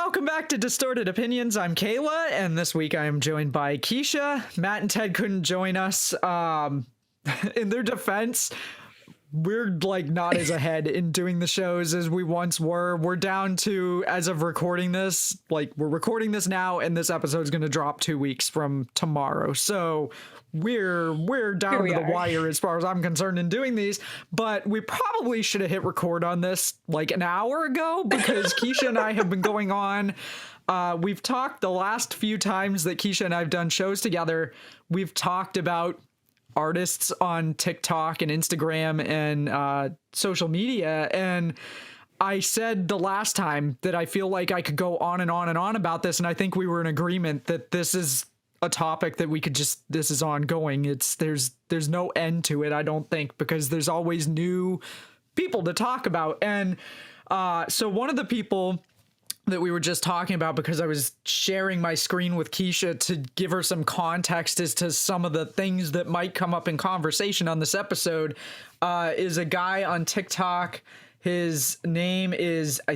Welcome back to Distorted Opinions. I'm Kayla, and this week I am joined by Keisha. Matt and Ted couldn't join us. In their defense, we're like not as ahead in doing the shows as we once were. We're down to, as of recording this, like we're recording this now, and this episode is going to drop 2 weeks from tomorrow. So we're down to the wire as far as I'm concerned in doing these, but we probably should have hit record on this like an hour ago because Keisha and I have been going on. We've talked the last few times that Keisha and I have done shows together. We've talked about artists on TikTok and Instagram and social media. And I said the last time that I feel like I could go on and on and on about this. And I think we were in agreement that this is a topic that we could just, this is ongoing. There's no end to it, I don't think, because there's always new people to talk about. And so one of the people that we were just talking about, because I was sharing my screen with Keisha to give her some context as to some of the things that might come up in conversation on this episode, is a guy on TikTok. His name is, I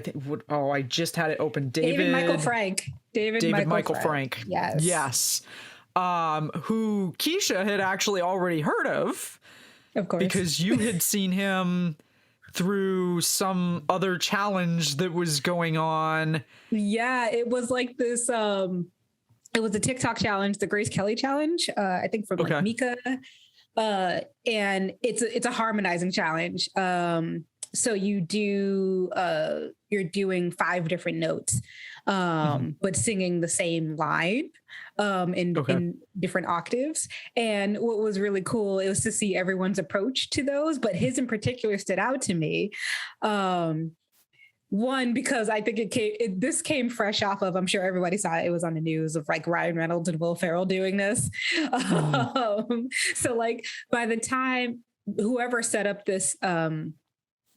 just had it open. David Michael Frank. David Michael Frank. Yes. Who Keisha had actually already heard of. Of course. Because you had seen him through some other challenge that was going on. Yeah, it was like this, it was a TikTok challenge, the Grace Kelly challenge, I think from like Mika. And it's a harmonizing challenge. So you do, you're doing 5 different notes, but singing the same line in different octaves. And what was really cool, it was to see everyone's approach to those, but his in particular stood out to me. One, because I think this came fresh off of, I'm sure everybody saw it, it was on the news of like Ryan Reynolds and Will Ferrell doing this. So like by the time whoever set up this,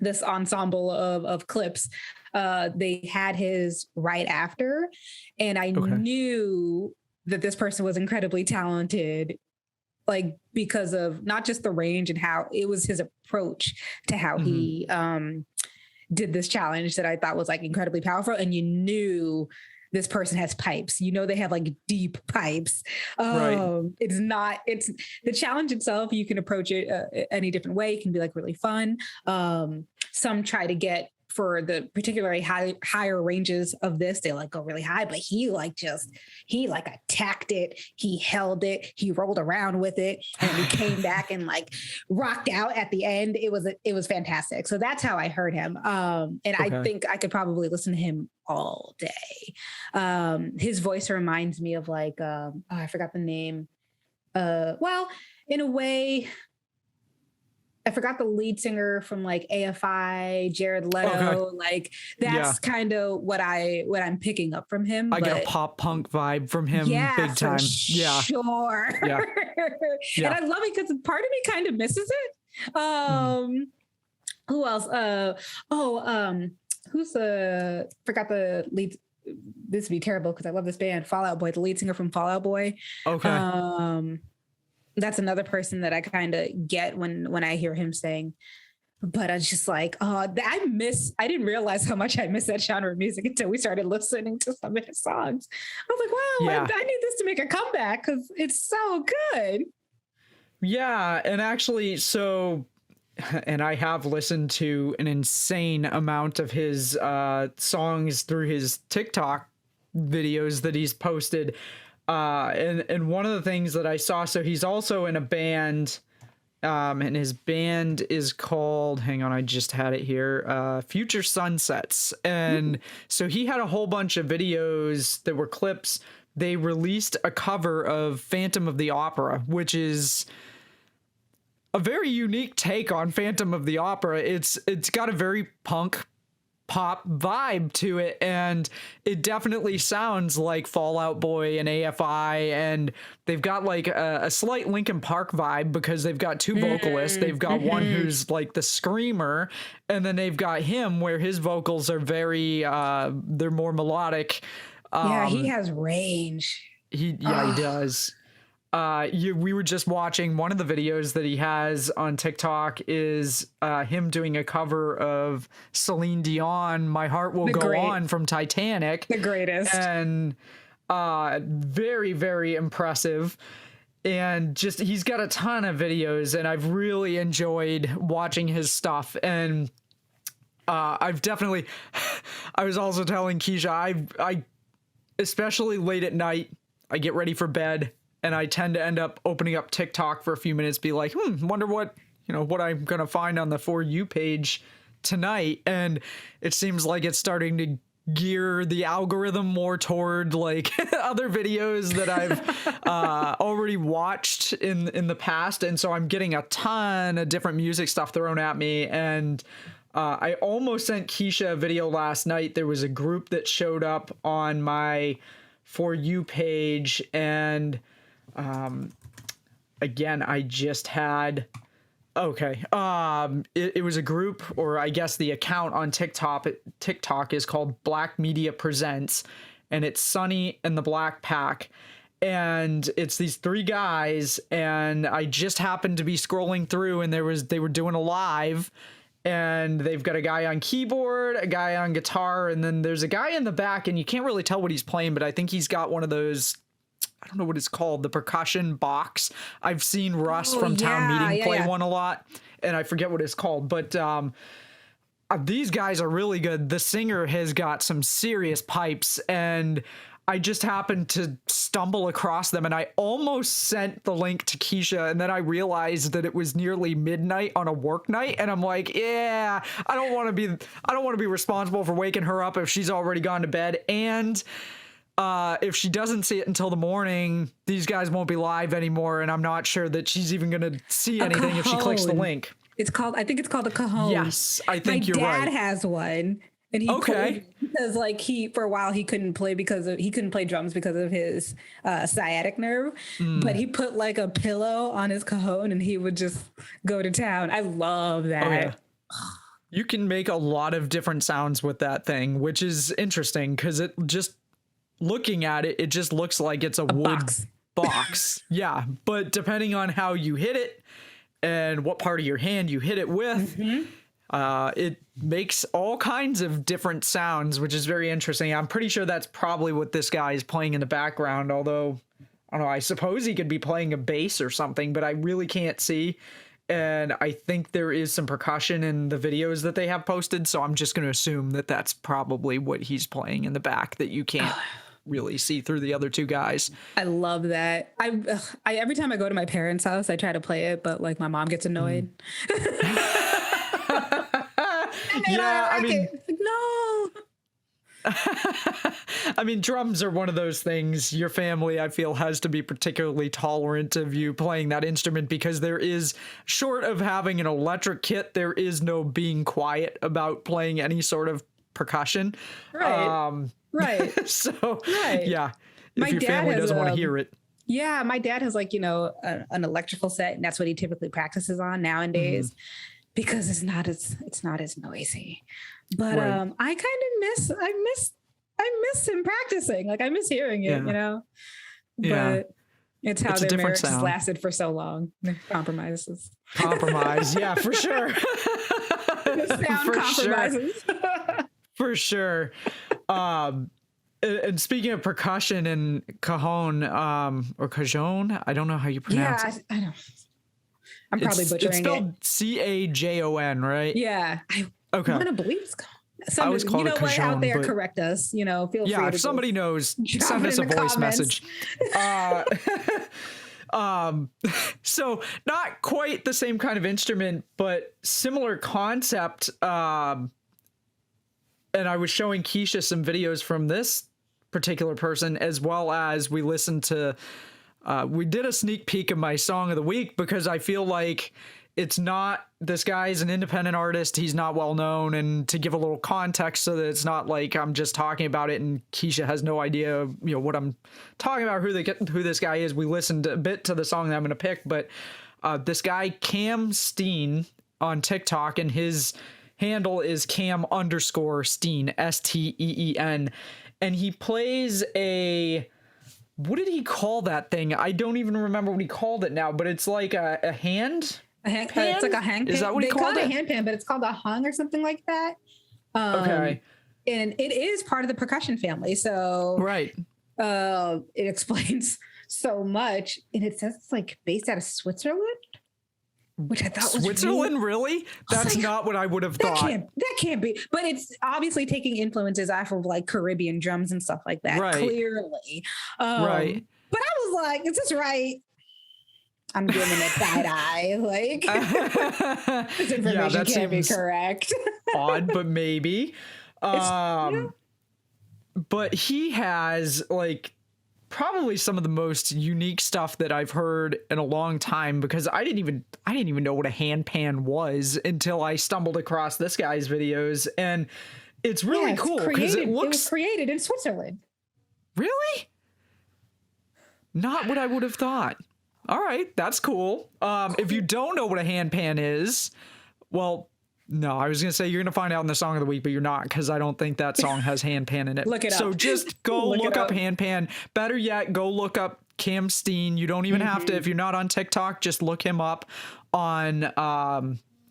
this ensemble of clips, they had his right after, and I knew that this person was incredibly talented, like because of not just the range and how it was his approach to how he did this challenge that I thought was like incredibly powerful. And you knew this person has pipes, they have like deep pipes. It's the challenge itself. You can approach it any different way. It can be like really fun. Some try to get for the particularly higher ranges of this, they like go really high, but he attacked it. He held it. He rolled around with it, and he came back and like rocked out at the end. It was fantastic. So that's how I heard him. And I think I could probably listen to him all day. His voice reminds me of like, I forgot the name. Well, in a way, I forgot the lead singer from like AFI, Jared Leto. Like that's kind of what I'm picking up from him. I get a pop punk vibe from him, big time. Yeah, sure. Yeah. And I love it because part of me kind of misses it. Who else? Forgot the lead. This would be terrible because I love this band, Fall Out Boy, the lead singer from Fall Out Boy. That's another person that I kind of get when I hear him sing. But I was just like, I didn't realize how much I miss that genre of music until we started listening to some of his songs. I was like, wow, I need this to make a comeback because it's so good. Yeah, and actually, and I have listened to an insane amount of his songs through his TikTok videos that he's posted. And one of the things that I saw, so he's also in a band, and his band is called, hang on, I just had it here, Future Sunsets. And so he had a whole bunch of videos that were clips. They released a cover of Phantom of the Opera, which is a very unique take on Phantom of the Opera. It's got a very punk pop vibe to it, and it definitely sounds like Fall Out Boy and AFI, and they've got like a slight Linkin Park vibe because they've got 2 vocalists. They've got one who's like the screamer, and then they've got him where his vocals are very they're more melodic. He has range. He does. we were just watching one of the videos that he has on TikTok is him doing a cover of Celine Dion, My Heart Will Go On from Titanic. The greatest. And very, very impressive. And just, he's got a ton of videos, and I've really enjoyed watching his stuff. And I've definitely, I was also telling Keisha, I especially late at night, I get ready for bed, and I tend to end up opening up TikTok for a few minutes, be like, wonder what I'm going to find on the For You page tonight. And it seems like it's starting to gear the algorithm more toward like other videos that I've already watched in the past. And so I'm getting a ton of different music stuff thrown at me. And I almost sent Keisha a video last night. There was a group that showed up on my For You page, and again, I just had, it was a group, or I guess the account on TikTok is called Black Media Presents, and it's Sunny and the Black Pack, and it's these three guys, and I just happened to be scrolling through, and they were doing a live, and they've got a guy on keyboard, a guy on guitar, and then there's a guy in the back, and you can't really tell what he's playing, but I think he's got one of those, I don't know what it's called, the percussion box. I've seen Russ from Town Meeting play one a lot, and I forget what it's called, but these guys are really good. The singer has got some serious pipes, and I just happened to stumble across them, and I almost sent the link to Keisha, and then I realized that it was nearly midnight on a work night, and I'm like, yeah, I don't want to be responsible for waking her up if she's already gone to bed, and if she doesn't see it until the morning, these guys won't be live anymore, and I'm not sure that she's even going to see anything if she clicks the link. I think it's called a cajon. Yes, I think you're right. My dad has one. And he played because for a while he couldn't play drums because of his sciatic nerve, but he put like a pillow on his cajon and he would just go to town. I love that. Oh, yeah. You can make a lot of different sounds with that thing, which is interesting because it just, looking at it, it just looks like it's a wood box. Yeah, but depending on how you hit it and what part of your hand you hit it with, it makes all kinds of different sounds, which is very interesting. I'm pretty sure that's probably what this guy is playing in the background, although, I don't know, I suppose he could be playing a bass or something, but I really can't see. And I think there is some percussion in the videos that they have posted, so I'm just going to assume that that's probably what he's playing in the back that you can't really see through the other two guys. I love that. I every time I go to my parents' house, I try to play it, but like my mom gets annoyed. Yeah, I mean, no. I mean, drums are one of those things. Your family, I feel, has to be particularly tolerant of you playing that instrument because there is, short of having an electric kit, there is no being quiet about playing any sort of percussion. Right. Right. So, yeah, if your family doesn't want to hear it. Yeah, my dad has an electrical set, and that's what he typically practices on nowadays. Because it's not as noisy, but I kind of miss him practicing. Like I miss hearing it, But it's how their marriage has lasted for so long. Compromise, yeah, for sure. Sound compromises. For sure. And speaking of percussion and cajon, or cajon, I don't know how you pronounce it. I don't. I'm probably butchering it. It's spelled Cajon, right? Yeah. I want to believe it's I always call it cajon, out there, correct us. Feel free. Yeah, if somebody knows, send us a voice message. So not quite the same kind of instrument, but similar concept. And I was showing Keisha some videos from this particular person, as well as we listened to. We did a sneak peek of my song of the week because I feel like it's not, this guy's an independent artist. He's not well known. And to give a little context so that it's not like I'm just talking about it and Keisha has no idea, what I'm talking about, who this guy is. We listened a bit to the song that I'm going to pick, but this guy, Cam Steen on TikTok, and his handle is Cam_Steen, Steen. And he plays a what did he call that thing? I don't even remember what he called it now, but it's like a hand pan? It's like a hang pan. Is that what he They call called it a it? hand pan, but it's called a hung or something like that. Okay. And it is part of the percussion family. So Right. it explains so much. And it says it's like based out of Switzerland, which I thought was Switzerland, really? That's like, not what I would have thought. That can't be. But it's obviously taking influences off of like Caribbean drums and stuff like that. Right. Clearly. Right. But I was like, is this right? I'm giving it side eye. Like, this information can't be correct. Odd, but maybe. But he has like probably some of the most unique stuff that I've heard in a long time, because I didn't even know what a hand pan was until I stumbled across this guy's videos, and it's really cool because it was created in Switzerland. Really? Not what I would have thought. All right, that's cool. If you don't know what a hand pan is, well, no, I was going to say you're going to find out in the song of the week, but you're not, because I don't think that song has hand pan in it. Look it up. So just go look up hand pan. Better yet, go look up Cam Steen. You don't even have to, if you're not on TikTok, just look him up on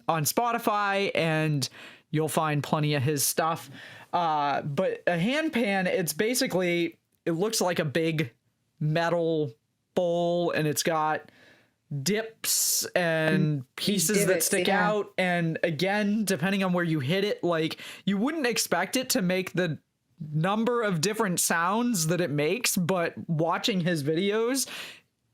Spotify and you'll find plenty of his stuff. But a hand pan, it's basically, it looks like a big metal bowl, and it's got dips and pieces that stick out, and again, depending on where you hit it, like, you wouldn't expect it to make the number of different sounds that it makes, but watching his videos,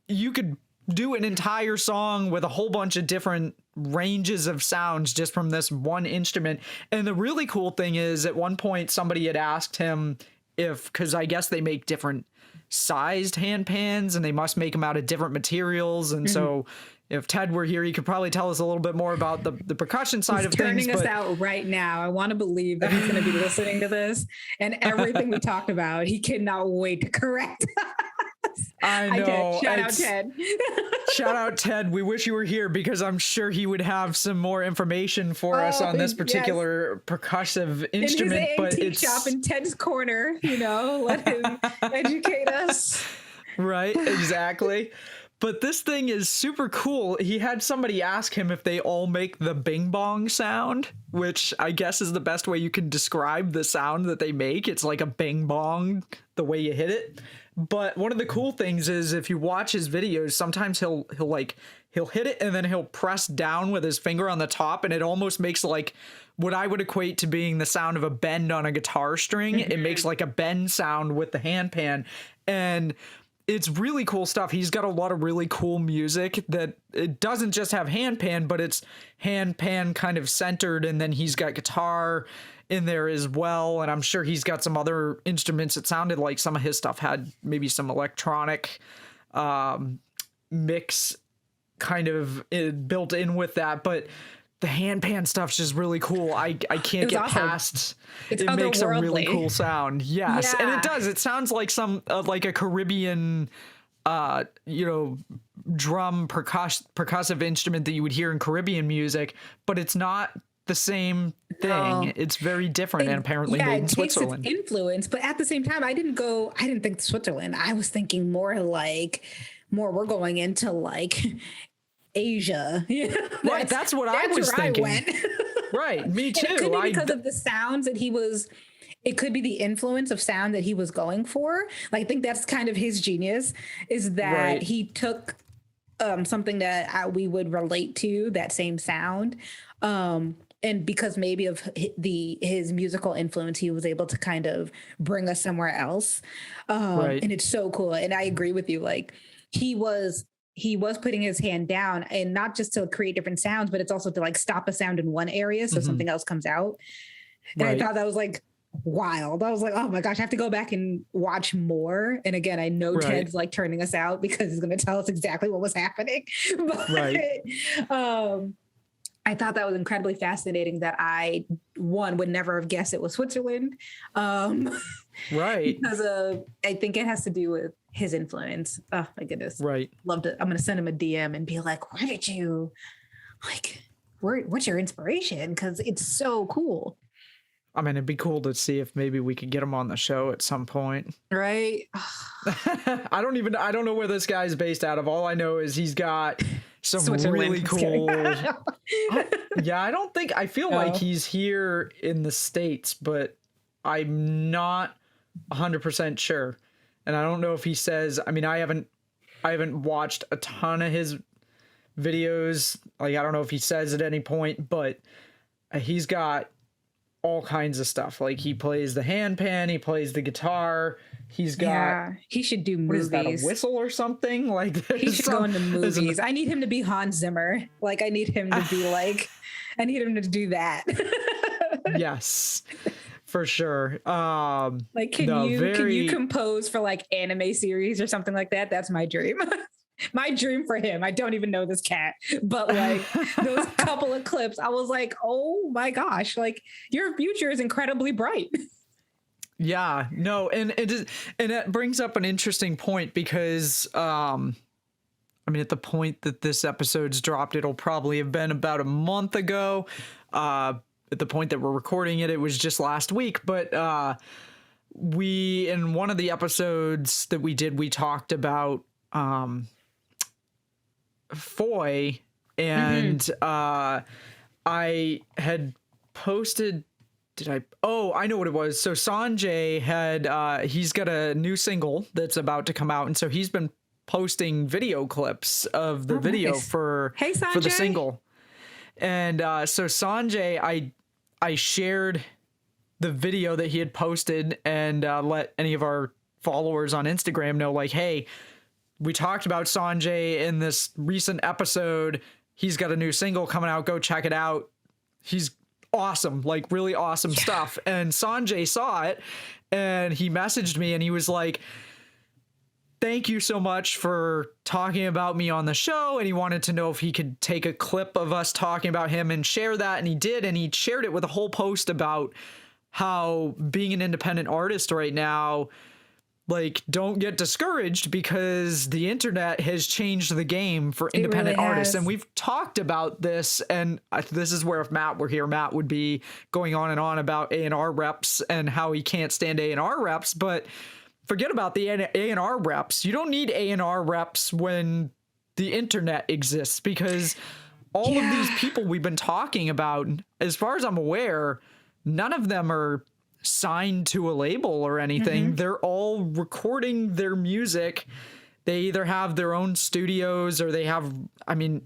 you could do an entire song with a whole bunch of different ranges of sounds just from this one instrument. And the really cool thing is, at one point somebody had asked him if, because I guess they make different sized hand pans and they must make them out of different materials, and so if Ted were here, he could probably tell us a little bit more about the percussion side of things. He's turning us out right now. I want to believe that he's going to be listening to this, and everything we talked about, he cannot wait to correct us. I know. Shout out Ted. Shout out Ted. We wish you were here, because I'm sure he would have some more information for us on this particular percussive instrument. In his antique shop in Ted's corner, let him educate us. Right, exactly. But this thing is super cool. He had somebody ask him if they all make the bing bong sound, which I guess is the best way you can describe the sound that they make. It's like a bing bong, the way you hit it. But one of the cool things is, if you watch his videos, sometimes he'll hit it and then he'll press down with his finger on the top, and it almost makes like what I would equate to being the sound of a bend on a guitar string. It makes like a bend sound with the hand pan, and it's really cool stuff. He's got a lot of really cool music that it doesn't just have hand pan, but it's hand pan kind of centered, and then he's got guitar in there as well, and I'm sure he's got some other instruments. It sounded like some of his stuff had maybe some electronic mix kind of built in with that, but the hand pan stuff's just really cool. I can't get past. It makes a really cool sound. Yes, yeah. And it does. It sounds like some like a Caribbean drum percussive instrument that you would hear in Caribbean music, but it's not the same thing. No. It's very different, and apparently made in Switzerland. Takes its influence, but at the same time, I didn't think Switzerland. I was thinking more we're going into like Asia. Right, that's what I was thinking. I went. Right, me too. It could be because of the sounds that it could be the influence of sound that he was going for. Like, I think that's kind of his genius, is that he took something that we would relate to, that same sound. And because maybe of his musical influence, he was able to kind of bring us somewhere else. And it's so cool. And I agree with you. Like, he was putting his hand down, and not just to create different sounds, but it's also to like stop a sound in one area so something else comes out. And I thought that was like wild. I was like, oh my gosh, I have to go back and watch more. And again, I know Ted's like turning us out because he's going to tell us exactly what was happening. But I thought that was incredibly fascinating, that I would never have guessed it was Switzerland. Because I think it has to do with his influence. Oh my goodness. Right. Loved it. I'm going to send him a DM and be like, what's your inspiration? Because it's so cool. I mean, it'd be cool to see if maybe we could get him on the show at some point. Right. I don't know where this guy's based out of. All I know is he's got some really cool. I feel like he's here in the States, but I'm not 100% sure. And I don't know if he says, I mean, I haven't watched a ton of his videos. Like, I don't know if he says at any point, but he's got all kinds of stuff. Like, he plays the handpan, he plays the guitar. He's got, he should do movies. What is that, a whistle or something? Like, he should go into movies. I need him to be Hans Zimmer. Like, I need him to be like, I need him to do that. Yes, for sure. Like, can you compose for like anime series or something like that? That's my dream. My dream for him. I don't even know this cat, but like those couple of clips, I was like, oh my gosh, like your future is incredibly bright. Yeah, no, and it brings up an interesting point because, I mean, at the point that this episode's dropped, it'll probably have been about a month ago. At the point that we're recording it, it was just last week, but, in one of the episodes that we did, we talked about, Foy, and I had posted, I know what it was. So Sanjay had he's got a new single that's about to come out, and so he's been posting video clips of the video for the single. And so Sanjay, I shared the video that he had posted and let any of our followers on Instagram know, like, hey, we talked about Sanjay in this recent episode. He's got a new single coming out. Go check it out. He's awesome, like really awesome stuff. And Sanjay saw it and he messaged me and he was like, thank you so much for talking about me on the show. And he wanted to know if he could take a clip of us talking about him and share that. And he did. And he shared it with a whole post about how being an independent artist right now, like, don't get discouraged because the internet has changed the game for independent artists. And we've talked about this, and this is where if Matt were here, Matt would be going on and on about A&R reps and how he can't stand A&R reps, but forget about the A&R reps. You don't need A&R reps when the internet exists, because all of these people we've been talking about, as far as I'm aware, none of them are signed to a label or anything. They're all recording their music. They either have their own studios or they have, I mean,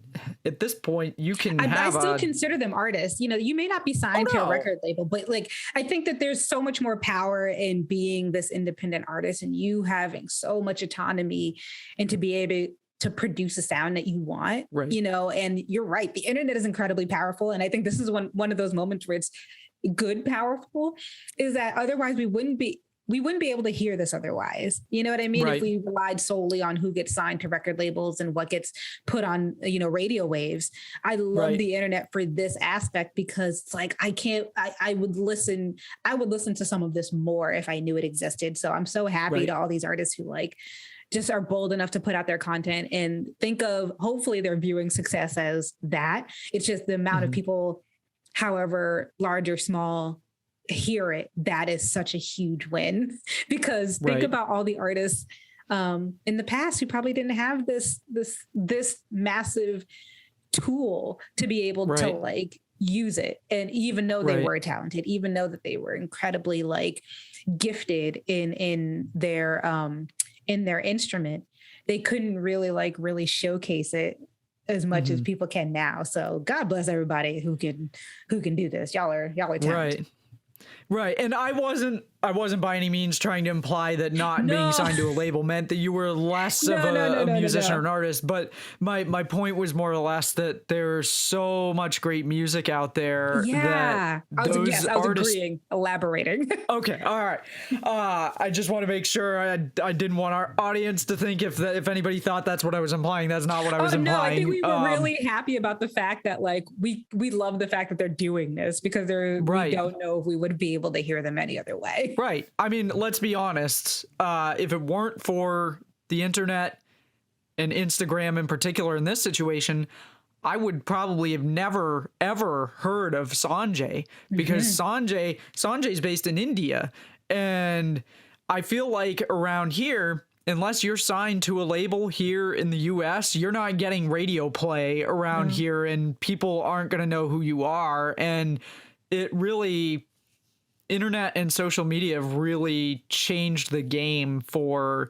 at this point you can I still consider them artists. You know, you may not be signed to a record label, but like, I think that there's so much more power in being this independent artist and you having so much autonomy and to be able to produce a sound that you want, you know, and you're right. The internet is incredibly powerful. And I think this is one of those moments where it's good, powerful, is that otherwise we wouldn't be able to hear this otherwise. You know what I mean? If we relied solely on who gets signed to record labels and what gets put on, you know, radio waves. I love the internet for this aspect because it's like, I would listen to some of this more if I knew it existed. So I'm so happy to all these artists who like just are bold enough to put out their content and think of, hopefully they're viewing success as that. It's just the amount of people, however large or small, hear it. That is such a huge win, because think about all the artists in the past who probably didn't have this massive tool to be able to like use it. And even though they were talented, even though that they were incredibly like gifted in their instrument, they couldn't really showcase it as much as people can now. So God bless everybody who can do this. Y'all are talented. Right. And I wasn't by any means trying to imply that not being signed to a label meant that you were less of a musician or an artist. But my point was more or less that there's so much great music out there. Yeah. I was agreeing, elaborating. Okay. All right. I just want to make sure I didn't want our audience to think if anybody thought that's what I was implying. That's not what I was implying. No, I think we were really happy about the fact that like we love the fact that they're doing this, because we don't know if we would be able to hear them any other way. Right. I mean, let's be honest. If it weren't for the internet and Instagram in particular in this situation, I would probably have never ever heard of Sanjay, because Sanjay's based in India, and I feel like around here, unless you're signed to a label here in the US, you're not getting radio play around here, and people aren't going to know who you are. And it really, internet and social media have really changed the game for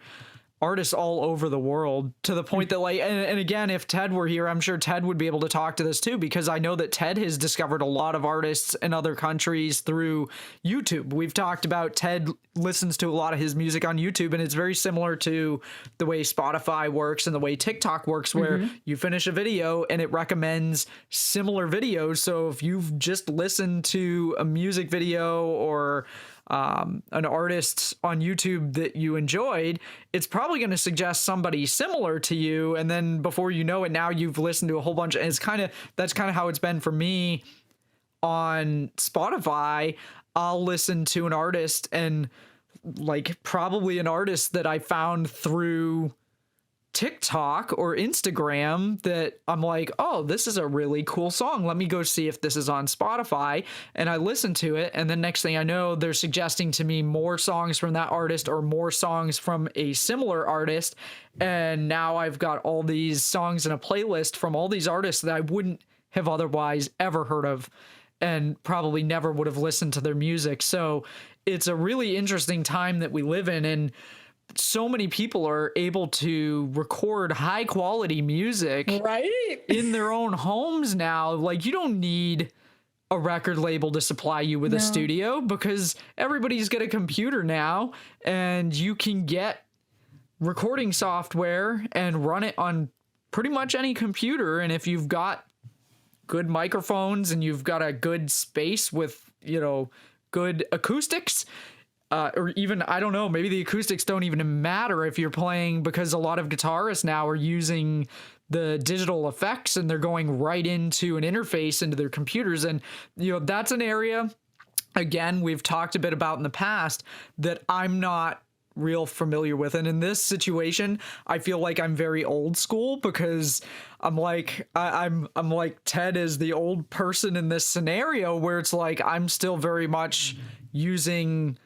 artists all over the world, to the point that, like, and again, if Ted were here, I'm sure Ted would be able to talk to this too, because I know that Ted has discovered a lot of artists in other countries through YouTube. We've talked about Ted listens to a lot of his music on YouTube, and it's very similar to the way Spotify works and the way TikTok works, where you finish a video and it recommends similar videos. So if you've just listened to a music video or an artist on YouTube that you enjoyed, it's probably going to suggest somebody similar to you. And then before you know it, now you've listened to a whole bunch. And that's kind of how it's been for me on Spotify. I'll listen to an artist, and like probably an artist that I found through TikTok or Instagram that I'm like, oh, this is a really cool song. Let me go see if this is on Spotify. And I listen to it. And then next thing I know, they're suggesting to me more songs from that artist or more songs from a similar artist. And now I've got all these songs in a playlist from all these artists that I wouldn't have otherwise ever heard of, and probably never would have listened to their music. So it's a really interesting time that we live in. And so many people are able to record high quality music in their own homes now. Like, you don't need a record label to supply you with a studio, because everybody's got a computer now, and you can get recording software and run it on pretty much any computer. And if you've got good microphones and you've got a good space with, good acoustics, or even, I don't know, maybe the acoustics don't even matter if you're playing, because a lot of guitarists now are using the digital effects and they're going right into an interface into their computers. And, that's an area, again, we've talked a bit about in the past, that I'm not real familiar with. And in this situation, I feel like I'm very old school, because I'm like, I'm like Ted is the old person in this scenario, where it's like, I'm still very much using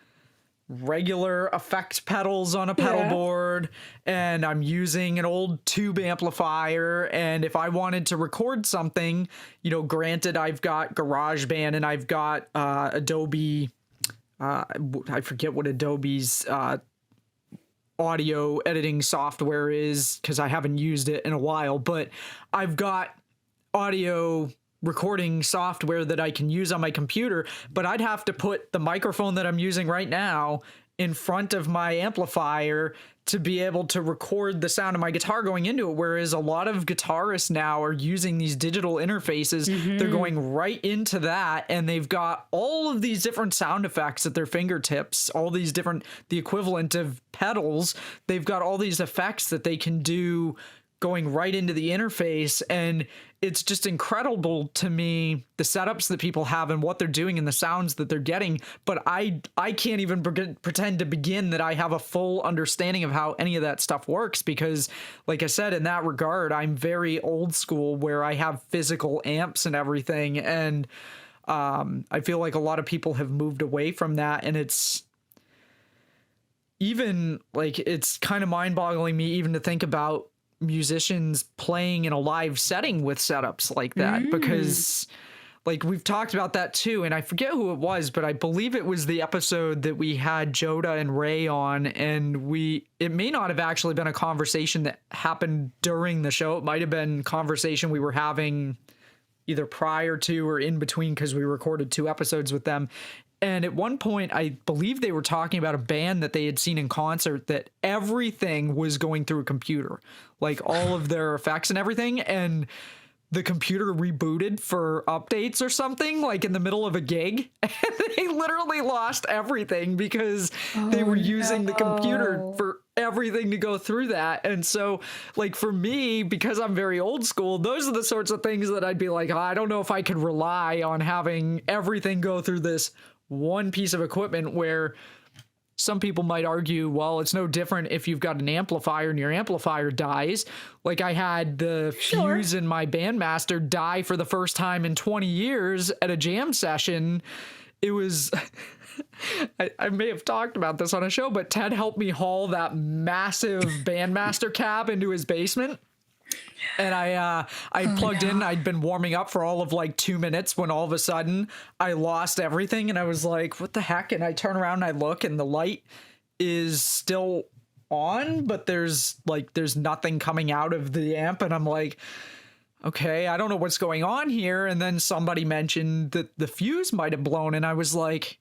regular effect pedals on a pedal board, and I'm using an old tube amplifier. And if I wanted to record something, granted, I've got GarageBand and I've got Adobe, I forget what Adobe's audio editing software is, because I haven't used it in a while, but I've got audio recording software that I can use on my computer. But I'd have to put the microphone that I'm using right now in front of my amplifier to be able to record the sound of my guitar going into it. Whereas a lot of guitarists now are using these digital interfaces. They're going right into that, and they've got all of these different sound effects at their fingertips, all these different, the equivalent of pedals. They've got all these effects that they can do going right into the interface. And it's just incredible to me, the setups that people have and what they're doing and the sounds that they're getting. But I can't even pretend to begin that I have a full understanding of how any of that stuff works, because like I said, in that regard, I'm very old school, where I have physical amps and everything. And I feel like a lot of people have moved away from that. And it's even like, it's kind of mind-boggling me even to think about musicians playing in a live setting with setups like that, because like we've talked about that too, and I forget who it was, but I believe it was the episode that we had Joda and Ray on, and it may not have actually been a conversation that happened during the show. It might have been conversation we were having either prior to or in between, because we recorded 2 episodes with them. And at one point, I believe they were talking about a band that they had seen in concert, that everything was going through a computer, like all of their effects and everything. And the computer rebooted for updates or something, like in the middle of a gig. And they literally lost everything because they were using the computer for everything to go through that. And so, like, for me, because I'm very old school, those are the sorts of things that I'd be like, I don't know if I could rely on having everything go through this one piece of equipment, where some people might argue, well, it's no different if you've got an amplifier and your amplifier dies. Like I had the fuse in my Bandmaster die for the first time in 20 years at a jam session. It was, I may have talked about this on a show, but Ted helped me haul that massive Bandmaster cab into his basement. And I plugged in. I'd been warming up for all of like 2 minutes when all of a sudden I lost everything. And I was like, what the heck? And I turn around and I look and the light is still on, but there's nothing coming out of the amp. And I'm like, okay, I don't know what's going on here. And then somebody mentioned that the fuse might have blown. And I was like,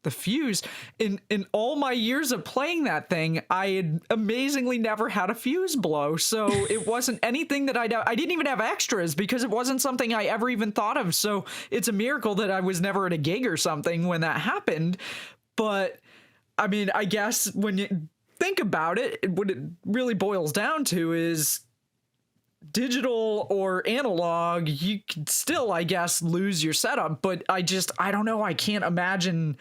the fuse? In all my years of playing that thing, I had amazingly never had a fuse blow. So it wasn't anything that I didn't even have extras because it wasn't something I ever even thought of. So it's a miracle that I was never at a gig or something when that happened. But I mean, I guess when you think about it, what it really boils down to is digital or analog, you could still, I guess, lose your setup. But I don't know. I can't imagine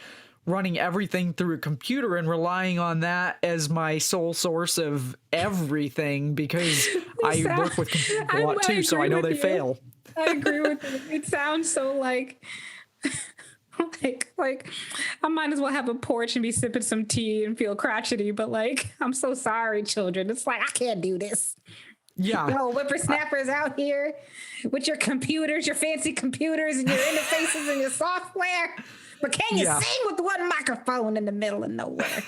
running everything through a computer and relying on that as my sole source of everything because I work with computers a lot too, so I know they fail. I agree with you. It sounds so like I might as well have a porch and be sipping some tea and feel crotchety, but like, I'm so sorry, children. It's like, I can't do this. Yeah. No whippersnappers out here with your computers, your fancy computers and your interfaces and your software. But can you sing with one microphone in the middle of nowhere?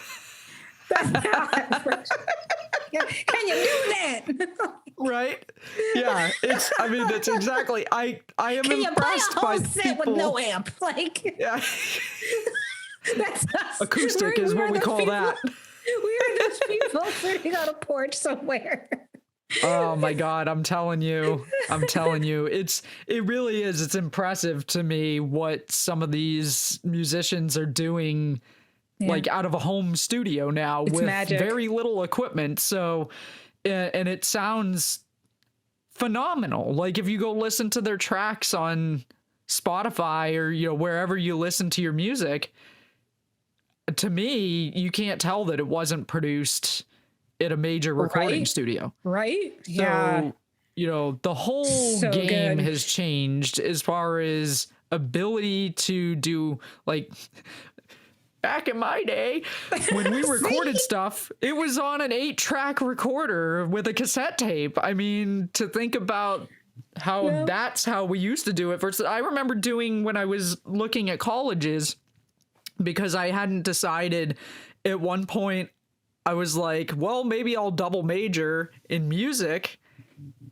That's how I approach it. Can you do that? Right? Yeah. That's exactly. I am can impressed you buy a whole by set people with no amp? Like, yeah. That's us. Acoustic is what we call people, that. We're those people sitting on a porch somewhere. Oh my God, I'm telling you, it really is. It's impressive to me what some of these musicians are doing, like out of a home studio now with very little equipment. So, and it sounds phenomenal. Like if you go listen to their tracks on Spotify or, wherever you listen to your music, to me, you can't tell that it wasn't produced at a major recording studio. Right? So, the whole game has changed as far as ability to do, like, back in my day, when we recorded stuff, it was on an 8-track recorder with a cassette tape. I mean, to think about how that's how we used to do it. First, I remember doing when I was looking at colleges, because I hadn't decided at one point. I was like, well, maybe I'll double major in music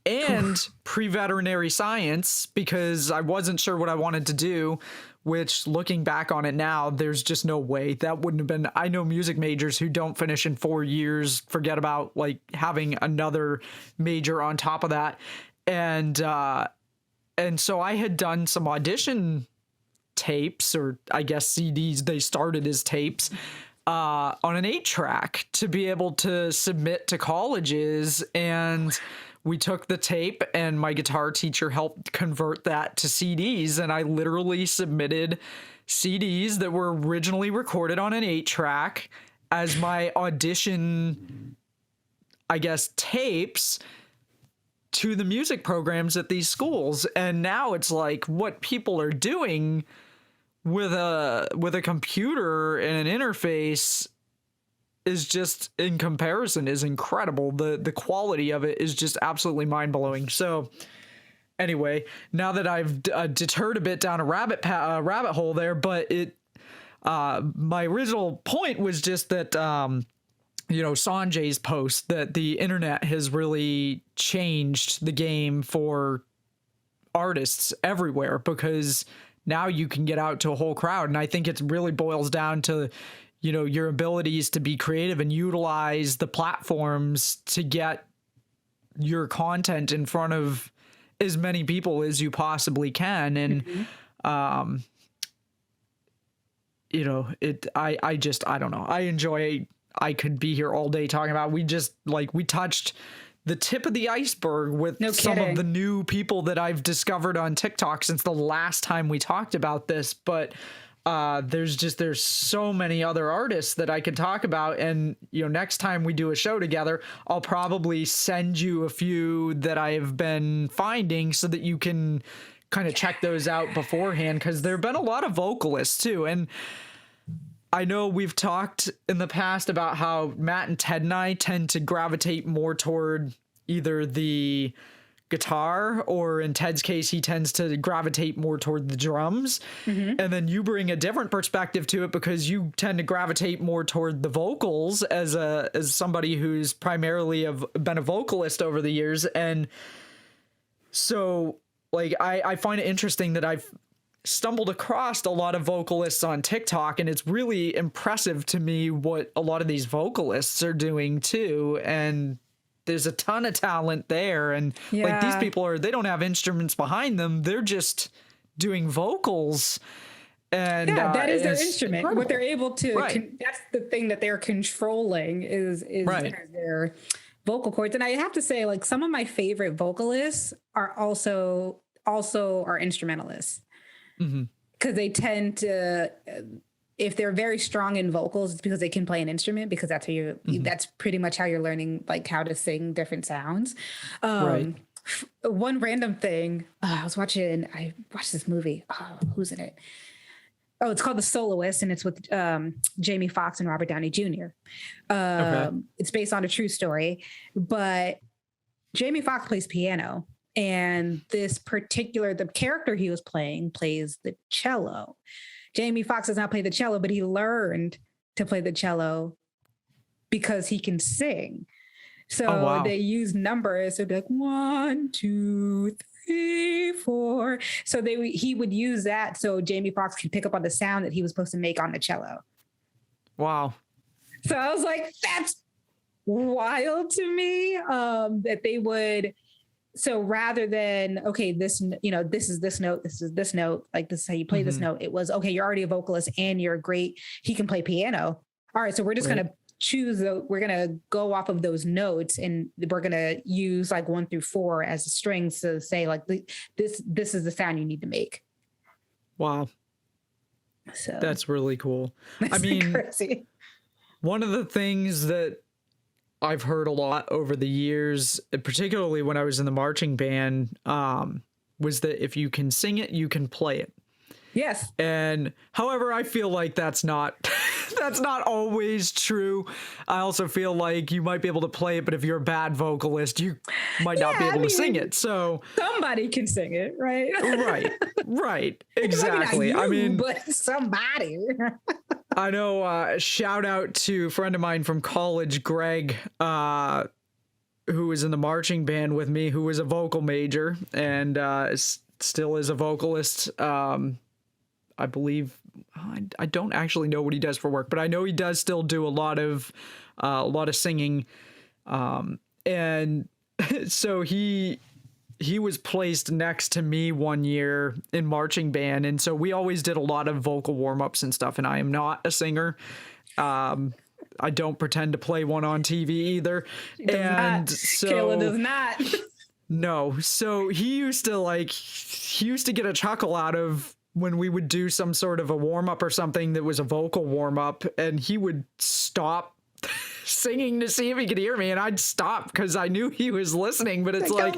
and pre-veterinary science because I wasn't sure what I wanted to do, which looking back on it now, there's just no way that wouldn't have been. I know music majors who don't finish in 4 years, forget about like having another major on top of that. And so I had done some audition tapes, or I guess CDs, they started as tapes, on an 8-track to be able to submit to colleges. And we took the tape and my guitar teacher helped convert that to CDs. And I literally submitted CDs that were originally recorded on an 8-track as my audition, I guess, tapes to the music programs at these schools. And now it's like what people are doing with a computer and an interface is just, in comparison, is incredible. The quality of it is just absolutely mind-blowing. So anyway, now that I've deterred a bit down a rabbit hole there, but my original point was just that Sanjay's post that the internet has really changed the game for artists everywhere, because now you can get out to a whole crowd. And I think it really boils down to, your abilities to be creative and utilize the platforms to get your content in front of as many people as you possibly can. And, I don't know. I enjoy, I could be here all day talking about, we touched the tip of the iceberg with some of the new people that I've discovered on TikTok since the last time we talked about this. But there's so many other artists that I could talk about. And, next time we do a show together, I'll probably send you a few that I've been finding so that you can kind of check those out beforehand, because there have been a lot of vocalists too. And I know we've talked in the past about how Matt and Ted and I tend to gravitate more toward either the guitar, or in Ted's case, he tends to gravitate more toward the drums. And then you bring a different perspective to it because you tend to gravitate more toward the vocals as somebody who's primarily been a vocalist over the years. And so like, I find it interesting that I've stumbled across a lot of vocalists on TikTok, and it's really impressive to me what a lot of these vocalists are doing too. And there's a ton of talent there. And like, these people they don't have instruments behind them. They're just doing vocals. And that is their instrument. Incredible. What they're able to, that's the thing that they're controlling is their vocal cords. And I have to say, like, some of my favorite vocalists are also are instrumentalists. Because they tend to, if they're very strong in vocals, it's because they can play an instrument, because that's how that's pretty much how you're learning, like, how to sing different sounds. One random thing, I watched this movie. Who's in it? Oh, it's called The Soloist, and it's with Jamie Foxx and Robert Downey Jr. It's based on a true story, but Jamie Foxx plays piano. And the character he was playing plays the cello. Jamie Foxx does not play the cello, but he learned to play the cello because he can sing. So they use numbers. So they're like 1, 2, 3, 4. So he would use that so Jamie Foxx could pick up on the sound that he was supposed to make on the cello. Wow. So I was like, that's wild to me, that they would. So rather than, okay, this is this note, this is this note, like, this is how you play this note. It was, okay, you're already a vocalist and you're great. He can play piano. All right. So we're just going to we're going to go off of those notes, and we're going to use like 1 through 4 as strings to say, like, this is the sound you need to make. Wow. So that's really cool. I mean, crazy. One of the things that I've heard a lot over the years, particularly when I was in the marching band, was that if you can sing it, you can play it. Yes. And however, I feel like that's not always true. I also feel like you might be able to play it, but if you're a bad vocalist, you might not be able to sing it. So somebody can sing it, right? Right. Exactly. I mean, but somebody. I know, shout out to a friend of mine from college, Greg, who was in the marching band with me, who was a vocal major and still is a vocalist. I believe, I don't actually know what he does for work, but I know he does still do a lot of singing. And so he was placed next to me one year in marching band. And so we always did a lot of vocal warm-ups and stuff. And I am not a singer. I don't pretend to play one on TV either. Kayla does not. No. So he used to get a chuckle out of when we would do some sort of a warm-up or something that was a vocal warm-up, and he would stop singing to see if he could hear me, and I'd stop because I knew he was listening, but it's like,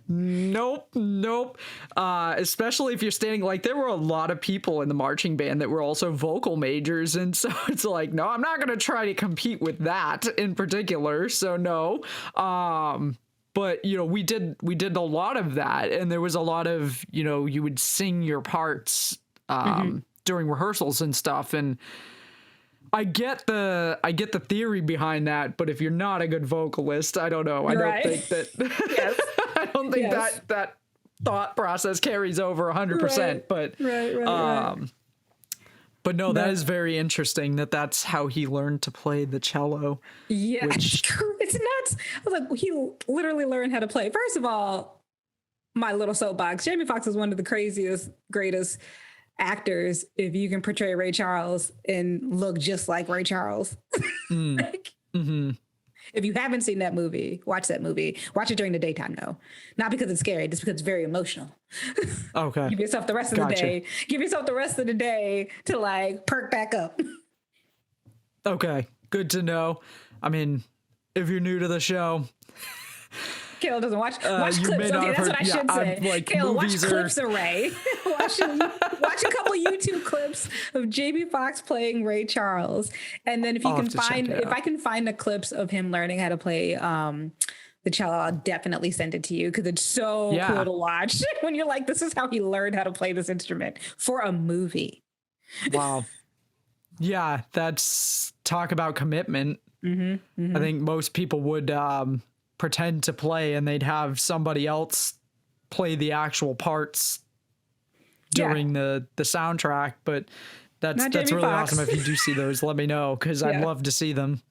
nope. Especially if you're standing, like, there were a lot of people in the marching band that were also vocal majors, and so it's like, no, I'm not going to try to compete with that in particular, so no. But, we did a lot of that, and there was a lot of, you would sing your parts during rehearsals and stuff, and I get the theory behind that, but if you're not a good vocalist, I don't know. I don't think that yes. I don't think that thought process carries over 100%, right. But no, that is very interesting that's how he learned to play the cello. Yeah, it's nuts. I was like, he literally learned how to play. First of all, my little soapbox, Jamie Foxx is one of the craziest, greatest actors if you can portray Ray Charles and look just like Ray Charles. If you haven't seen that movie, watch that movie. Watch it during the daytime, though. Not because it's scary, just because it's very emotional. Okay. Give yourself the rest of the day. Give yourself the rest of the day to like perk back up. Okay. Good to know. I mean, if you're new to the show, Kayla doesn't watch clips. Okay, that's what I should say. Like, Kayla, watch clips of Ray. watch a couple YouTube clips of Jamie Foxx playing Ray Charles, and then if I can find the clips of him learning how to play the cello, I'll definitely send it to you because it's so cool to watch. When you're like, this is how he learned how to play this instrument for a movie. Wow. Yeah, that's talk about commitment. Mm-hmm, mm-hmm. I think most people would pretend to play and they'd have somebody else play the actual parts during the soundtrack, but that's really awesome. If you do see those, let me know because I'd love to see them.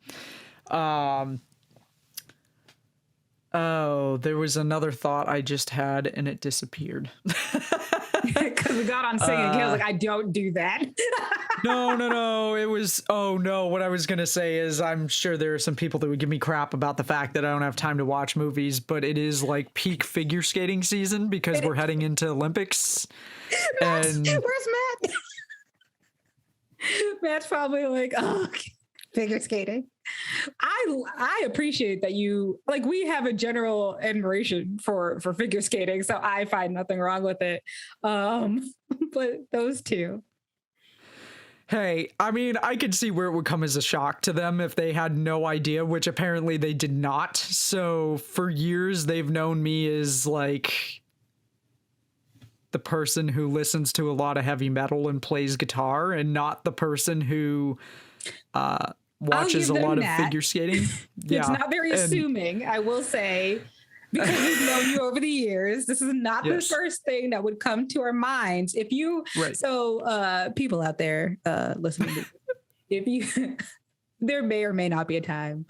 Oh, there was another thought I just had and it disappeared. Because we got on singing. I was like, I don't do that. No. It was, what I was going to say is I'm sure there are some people that would give me crap about the fact that I don't have time to watch movies, but it is like peak figure skating season because we're heading into Olympics. Where's Matt? Matt's probably like, figure skating. I appreciate that you like we have a general admiration for figure skating, so I find nothing wrong with it. But those two. Hey, I mean, I could see where it would come as a shock to them if they had no idea, which apparently they did not. So for years they've known me as like the person who listens to a lot of heavy metal and plays guitar and not the person who watches a lot of figure skating. It's not very assuming, I will say, because we've known you over the years. This is not the first thing that would come to our minds. If you, people out there listening, there may or may not be a time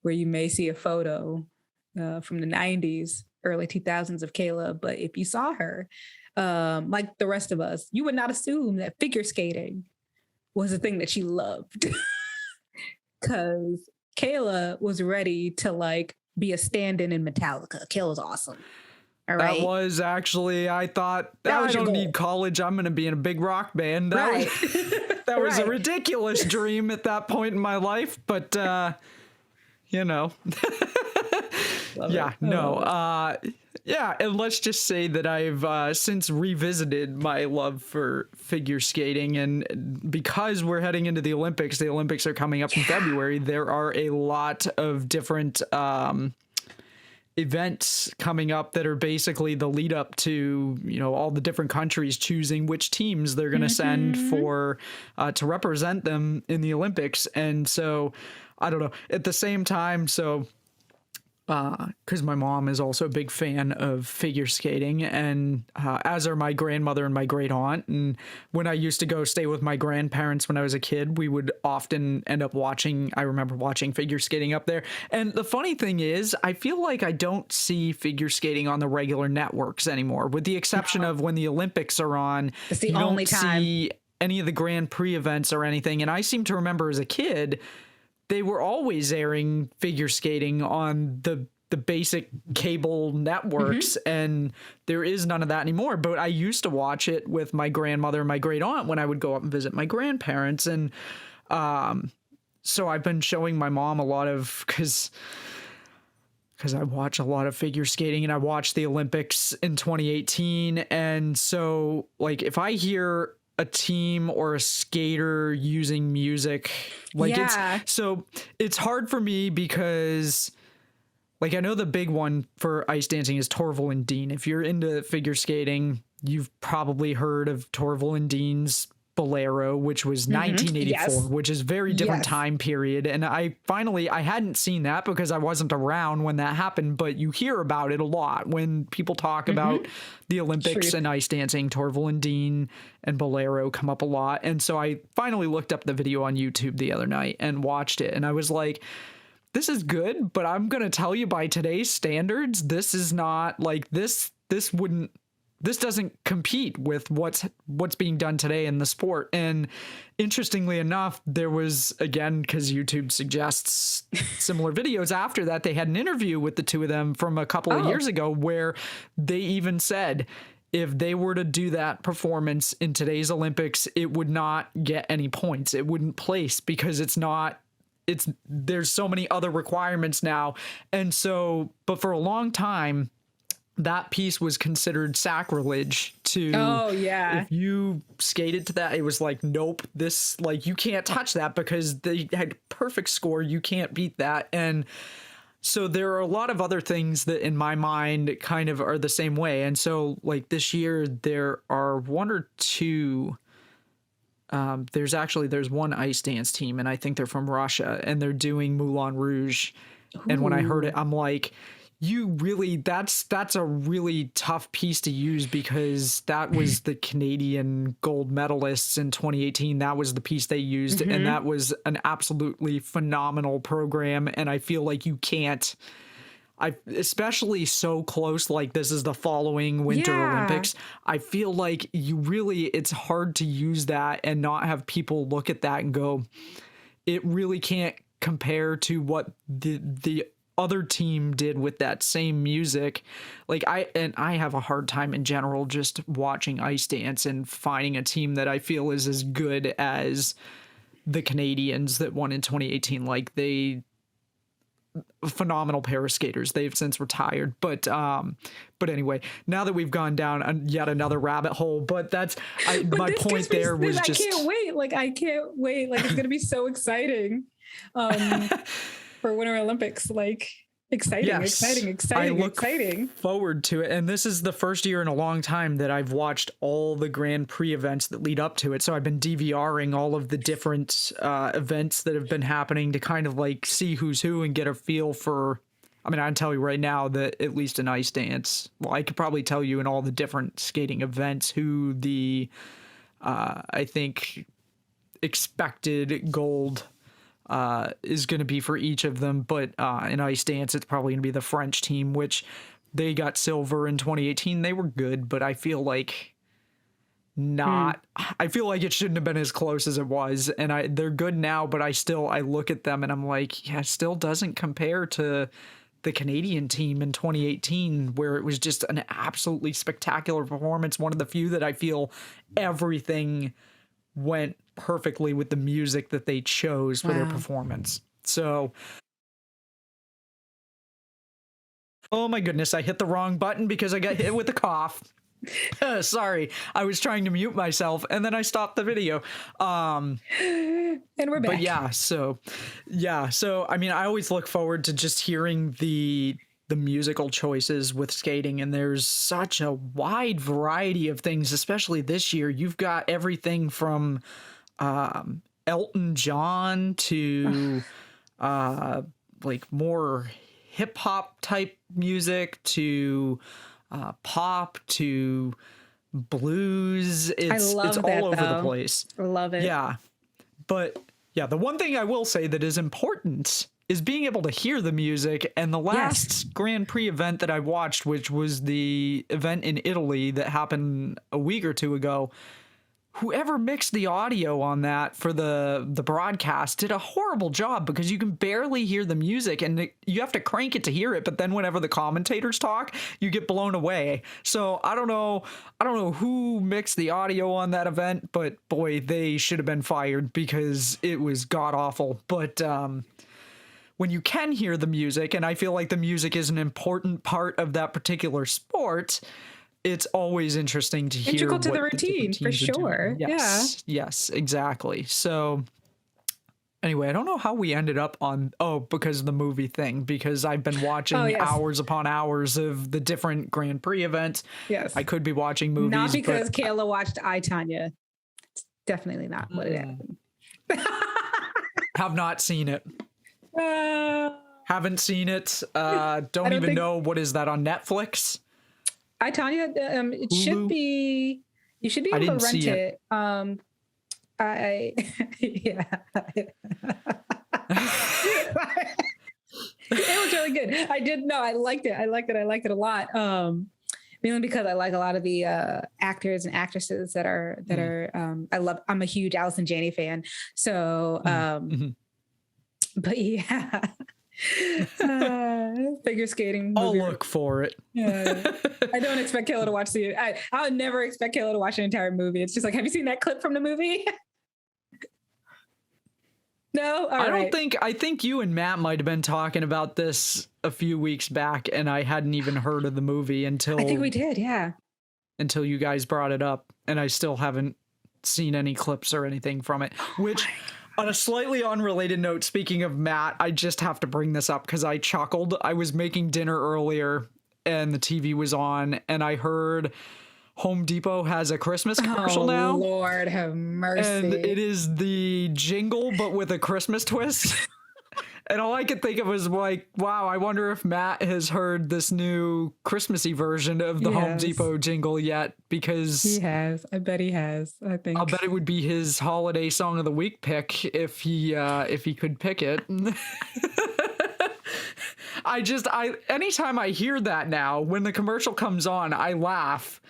where you may see a photo from the 90s, early 2000s of Kayla, but if you saw her, like the rest of us, you would not assume that figure skating was a thing that she loved. Because Kayla was ready to like be a stand-in Metallica. Kayla's awesome. All right. That was actually, I thought, I don't need college. I'm going to be in a big rock band. That was a ridiculous dream at that point in my life. But, you know. And let's just say that I've since revisited my love for figure skating, and because we're heading into the Olympics are coming up in February. There are a lot of different events coming up that are basically the lead up to, all the different countries choosing which teams they're going to send for to represent them in the Olympics. And so I don't know, at the same time, because my mom is also a big fan of figure skating, and as are my grandmother and my great aunt. And when I used to go stay with my grandparents when I was a kid, we would often end up I remember watching figure skating up there. And the funny thing is, I feel like I don't see figure skating on the regular networks anymore, with the exception of when the Olympics are on. It's the only time. See any of the Grand Prix events or anything. And I seem to remember as a kid, they were always airing figure skating on the basic cable networks, and there is none of that anymore. But I used to watch it with my grandmother and my great aunt when I would go up and visit my grandparents. And so I've been showing my mom a lot of, because I watch a lot of figure skating, and I watched the Olympics in 2018. And so like if I hear a team or a skater using music, like it's hard for me because like I know the big one for ice dancing is Torval and Dean. If you're into figure skating, you've probably heard of Torval and Dean's Bolero, which was 1984, which is very different time period. And I hadn't seen that because I wasn't around when that happened, but you hear about it a lot when people talk about the Olympics and ice dancing. Torval and Dean and Bolero come up a lot. And so I finally looked up the video on YouTube the other night and watched it. And I was like, this is good, but I'm going to tell you by today's standards, this is not like this wouldn't this doesn't compete with what's being done today in the sport. And interestingly enough, there was, again, because YouTube suggests similar videos after that, they had an interview with the two of them from a couple of years ago where they even said if they were to do that performance in today's Olympics, it would not get any points. It wouldn't place because there's so many other requirements now. And so, but for a long time, that piece was considered sacrilege to, if you skated to that, it was like, nope, this, like, you can't touch that because they had perfect score. You can't beat that. And so there are a lot of other things that in my mind kind of are the same way. And so like this year, there are one or two, there's one ice dance team and I think they're from Russia and they're doing Moulin Rouge. Ooh. And when I heard it, I'm like, that's a really tough piece to use because that was the Canadian gold medalists in 2018. That was the piece they used. And that was an absolutely phenomenal program. And I feel like you can't, especially so close, like this is the following Winter Olympics. I feel like it's hard to use that and not have people look at that and go, it really can't compare to what the other team did with that same music. Like I have a hard time in general just watching ice dance and finding a team that I feel is as good as the Canadians that won in 2018. Like phenomenal pair of skaters. They've since retired, but anyway, now that we've gone down yet another rabbit hole, but my point there was just, I can't wait. Like it's going to be so exciting. For Winter Olympics, like exciting. I look forward to it. And this is the first year in a long time that I've watched all the Grand Prix events that lead up to it. So I've been DVRing all of the different events that have been happening to kind of like see who's who and get a feel for, I mean, I can tell you right now that at least in ice dance, well, I could probably tell you in all the different skating events who the, I think, expected gold is going to be for each of them. But in ice dance, it's probably going to be the French team, which they got silver in 2018. They were good, but I feel like I feel like it shouldn't have been as close as it was. And they're good now, but I look at them and I'm like, yeah, it still doesn't compare to the Canadian team in 2018, where it was just an absolutely spectacular performance. One of the few that I feel everything went perfectly with the music that they chose for their performance. So, oh my goodness, I hit the wrong button because I got hit with a cough. Sorry, I was trying to mute myself and then I stopped the video. And we're back. But so I mean, I always look forward to just hearing the musical choices with skating, and there's such a wide variety of things, especially this year. You've got everything from Elton John to like more hip hop type music to pop to blues. It's all over the place. I love it. Yeah. But yeah, the one thing I will say that is important is being able to hear the music. And the last Grand Prix event that I watched, which was the event in Italy that happened a week or two ago, whoever mixed the audio on that for the broadcast did a horrible job because you can barely hear the music and you have to crank it to hear it. But then whenever the commentators talk, you get blown away. So I don't know who mixed the audio on that event, but boy, they should have been fired because it was god awful. But, when you can hear the music, and I feel like the music is an important part of that particular sport, it's always interesting to hear. Integral to the routine, for sure. Yes, exactly. So anyway, I don't know how we ended up on, because of the movie thing, because I've been watching hours upon hours of the different Grand Prix events. Yes. I could be watching movies. Not because Kayla watched I, Tanya. It's definitely not what it happened. Have not seen it. Haven't seen it. Don't even know. What is that on Netflix? I, Tanya, it should be. You should be able to rent it. It was really good. I liked it. I liked it a lot. mainly because I like a lot of the actors and actresses that are I'm a huge Allison Janney fan. So but yeah. Figure skating movie. I'll look for it. Yeah. I don't expect Kayla to watch I would never expect Kayla to watch an entire movie. It's just like, have you seen that clip from the movie? No? I think you and Matt might have been talking about this a few weeks back, and I hadn't even heard of the movie until I think we did, yeah. Until you guys brought it up, and I still haven't seen any clips or anything from it. Which, on a slightly unrelated note, speaking of Matt, I just have to bring this up because I chuckled. I was making dinner earlier, and the TV was on, and I heard Home Depot has a Christmas commercial now. Lord have mercy. And it is the jingle, but with a Christmas twist. And all I could think of was like, wow, I wonder if Matt has heard this new Christmassy version of the Home Depot jingle yet, because he has. I bet he has. I think. I'll bet it would be his holiday song of the week pick if he could pick it. Anytime I hear that now, when the commercial comes on, I laugh.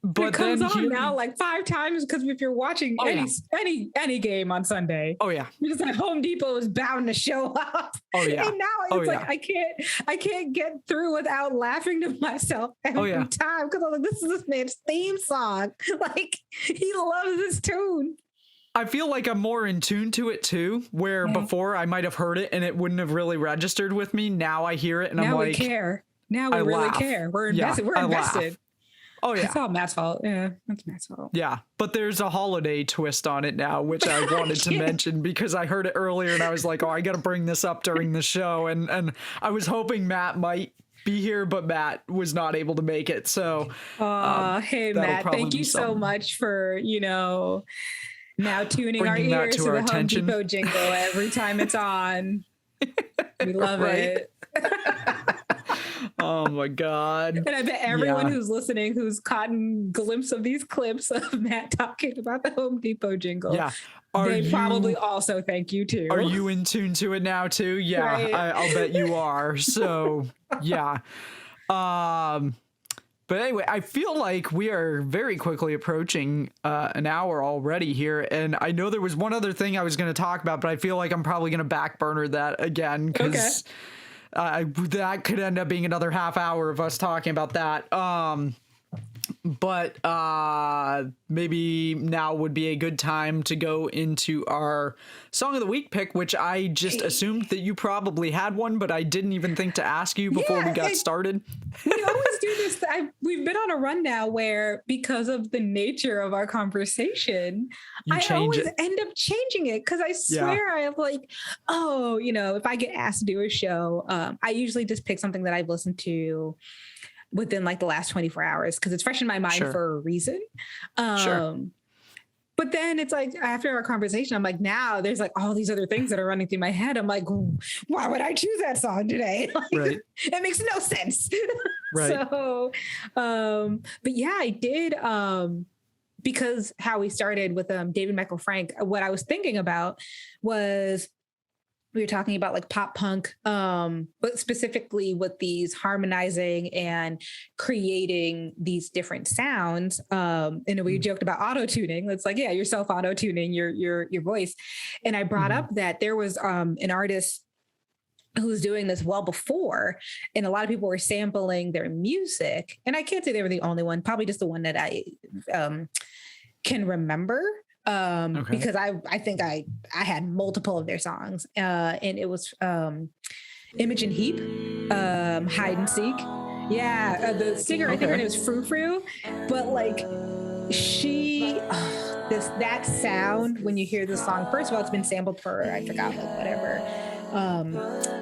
But it comes on now like 5 times, because if you're watching any game on Sunday, you're just like, Home Depot is bound to show up. And now it's like I can't get through without laughing to myself every time, because I'm like, this is this man's theme song. Like, he loves this tune. I feel like I'm more in tune to it too, where before I might have heard it and it wouldn't have really registered with me. Now I hear it and I'm like, we care. Now we really care. We're invested. We're invested. Oh yeah, it's all Matt's fault. Yeah, that's Matt's fault. Yeah, but there's a holiday twist on it now, which I wanted to mention because I heard it earlier and I was like, oh, I got to bring this up during the show, and I was hoping Matt might be here, but Matt was not able to make it. So, hey Matt, thank you so much for now tuning our ears to the Home Depot jingle every time it's on. We love it. Oh my God. And I bet everyone who's listening, who's caught a glimpse of these clips of Matt talking about the Home Depot jingle, they probably also thank you too. Are you in tune to it now too? Yeah, right. I'll bet you are. So yeah. But anyway, I feel like we are very quickly approaching an hour already here. And I know there was one other thing I was going to talk about, but I feel like I'm probably going to back burner that again, because that could end up being another half hour of us talking about that. But maybe now would be a good time to go into our Song of the Week pick, which I just assumed that you probably had one, but I didn't even think to ask you before we got started. We always do this. We've been on a run now where, because of the nature of our conversation, I always end up changing it, because I swear I have like, if I get asked to do a show, I usually just pick something that I've listened to within like the last 24 hours, because it's fresh in my mind for a reason. But then it's like, after our conversation, I'm like, now there's like all these other things that are running through my head. I'm like, why would I choose that song today? Like, it makes no sense. So, but yeah, I did, because how we started with David Michael Frank, what I was thinking about was, we were talking about like pop punk, but specifically with these harmonizing and creating these different sounds. And we joked about auto tuning. It's like, you're self auto tuning your voice. And I brought up that there was an artist who was doing this well before, and a lot of people were sampling their music. And I can't say they were the only one, probably just the one that I can remember. Because I think I had multiple of their songs, and it was Imogen Heap, Hide and Seek. The singer, I think her name was Frou Frou, but like that sound when you hear the song, first of all, it's been sampled for, I forgot, like whatever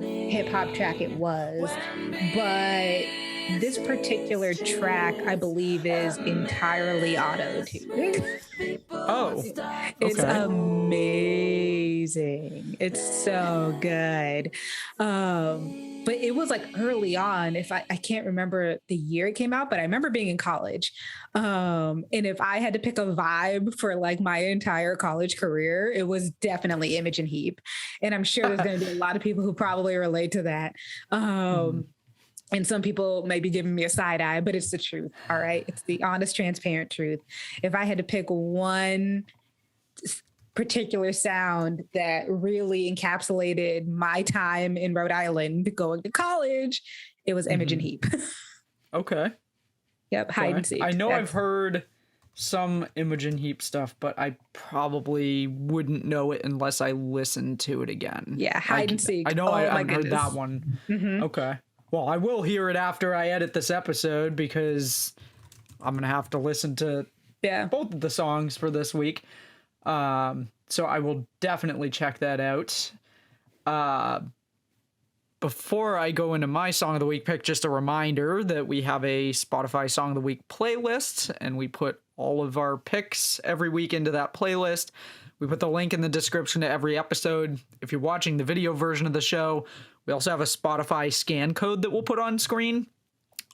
hip hop track it was, but this particular track, I believe, is entirely auto-tuned. It's amazing. It's so good. But it was like early on, I can't remember the year it came out, but I remember being in college. And if I had to pick a vibe for like my entire college career, it was definitely Imogen Heap. And I'm sure there's going to be a lot of people who probably relate to that. And some people may be giving me a side eye, but it's the truth. All right. It's the honest, transparent truth. If I had to pick one particular sound that really encapsulated my time in Rhode Island going to college, it was Imogen Heap. Okay. Yep. Hide and seek. I know I've heard some Imogen Heap stuff, but I probably wouldn't know it unless I listened to it again. Yeah. Hide and seek. I know I haven't heard that one. Mm-hmm. Okay. Well, I will hear it after I edit this episode because I'm going to have to listen to both of the songs for this week. So I will definitely check that out. Before I go into my Song of the Week pick, just a reminder that we have a Spotify Song of the Week playlist, and we put all of our picks every week into that playlist. We put the link in the description to every episode. If you're watching the video version of the show, we also have a Spotify scan code that we'll put on screen.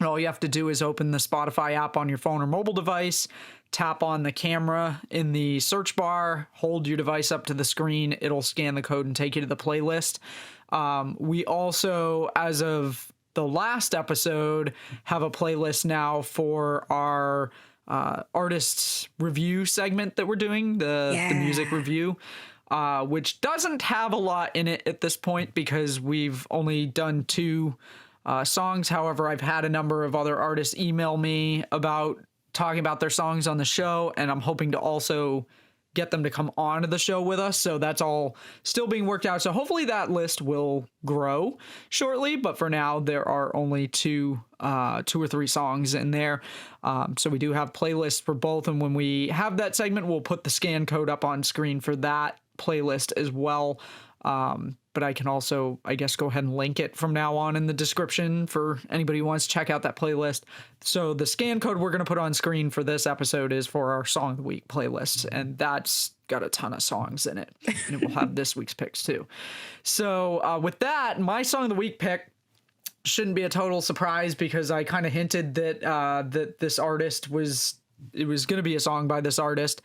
And all you have to do is open the Spotify app on your phone or mobile device, tap on the camera in the search bar, hold your device up to the screen. It'll scan the code and take you to the playlist. We also, as of the last episode, have a playlist now for our artist review segment that we're doing, the music review. Which doesn't have a lot in it at this point because we've only done 2 songs. However, I've had a number of other artists email me about talking about their songs on the show, and I'm hoping to also get them to come on to the show with us. So that's all still being worked out. So hopefully that list will grow shortly, but for now there are only 2 or 3 songs in there. So we do have playlists for both, and when we have that segment, we'll put the scan code up on screen for that playlist as well. But I can also, I guess, go ahead and link it from now on in the description for anybody who wants to check out that playlist. So the scan code we're going to put on screen for this episode is for our Song of the Week playlist, and that's got a ton of songs in it, and it will have this week's picks too. So with that, my Song of the Week pick shouldn't be a total surprise because I kind of hinted that that this artist was going to be a song by this artist.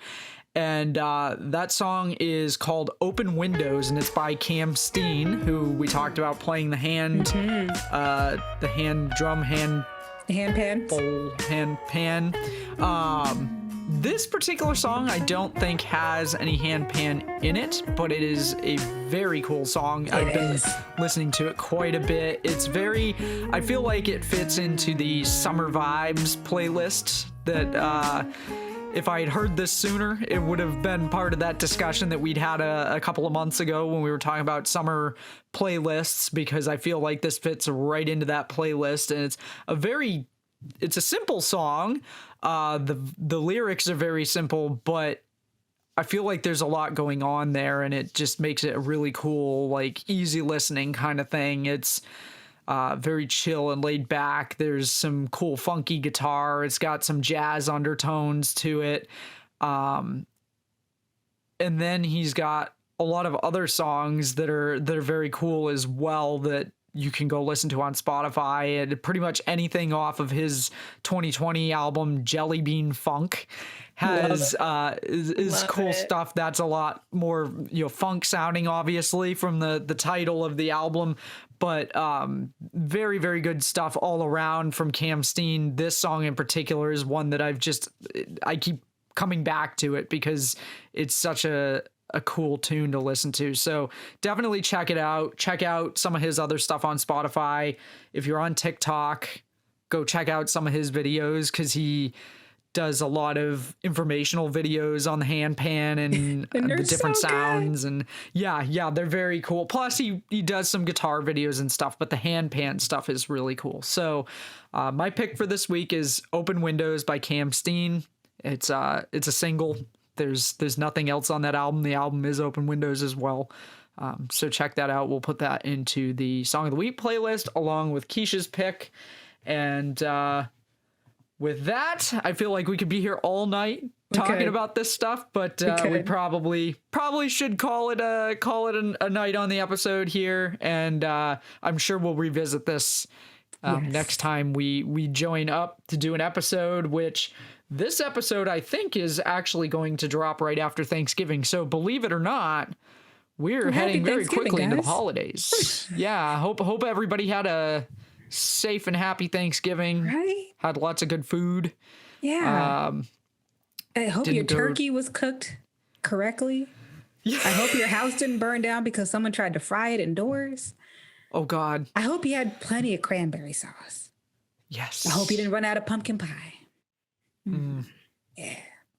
And that song is called Open Windows, and it's by Cam Steen, who we talked about playing the hand, the hand drum, hand pan, bowl, hand pan. This particular song I don't think has any hand pan in it, but it is a very cool song. I've been listening to it quite a bit. It's very, I feel like it fits into the Summer Vibes playlist that, if I had heard this sooner, it would have been part of that discussion that we'd had a couple of months ago when we were talking about summer playlists, because I feel like this fits right into that playlist. And it's a simple song. The lyrics are very simple, but I feel like there's a lot going on there, and it just makes it a really cool, like, easy listening kind of thing. It's very chill and laid back. There's some cool funky guitar. It's got some jazz undertones to it. And then he's got a lot of other songs that are very cool as well that you can go listen to on Spotify, and pretty much anything off of his 2020 album Jelly Bean Funk has is cool stuff. That's a lot more, funk sounding, obviously, from the title of the album, but very, very good stuff all around from Cam Steen. This song in particular is one that I keep coming back to it because it's such a cool tune to listen to. So definitely check it out. Check out some of his other stuff on Spotify. If you're on TikTok, go check out some of his videos, because he does a lot of informational videos on the hand pan and the different sounds. And yeah, they're very cool. Plus he does some guitar videos and stuff, but the hand pan stuff is really cool. So my pick for this week is Open Windows by Cam Steen. It's a single. There's nothing else on that album. The album is Open Windows as well. So check that out. We'll put that into the Song of the Week playlist along with Keisha's pick. And with that, I feel like we could be here all night talking about this stuff, but we probably should call it a night on the episode here. And I'm sure we'll revisit this next time we join up to do an episode, which this episode I think is actually going to drop right after Thanksgiving. So believe it or not, we're heading very quickly into the holidays. Yeah, hope everybody had a safe and happy Thanksgiving. Right? Had lots of good food. Yeah. I hope your didn't go- turkey was cooked correctly. Yeah. I hope your house didn't burn down because someone tried to fry it indoors. Oh God. I hope you had plenty of cranberry sauce. Yes. I hope you didn't run out of pumpkin pie. Yeah.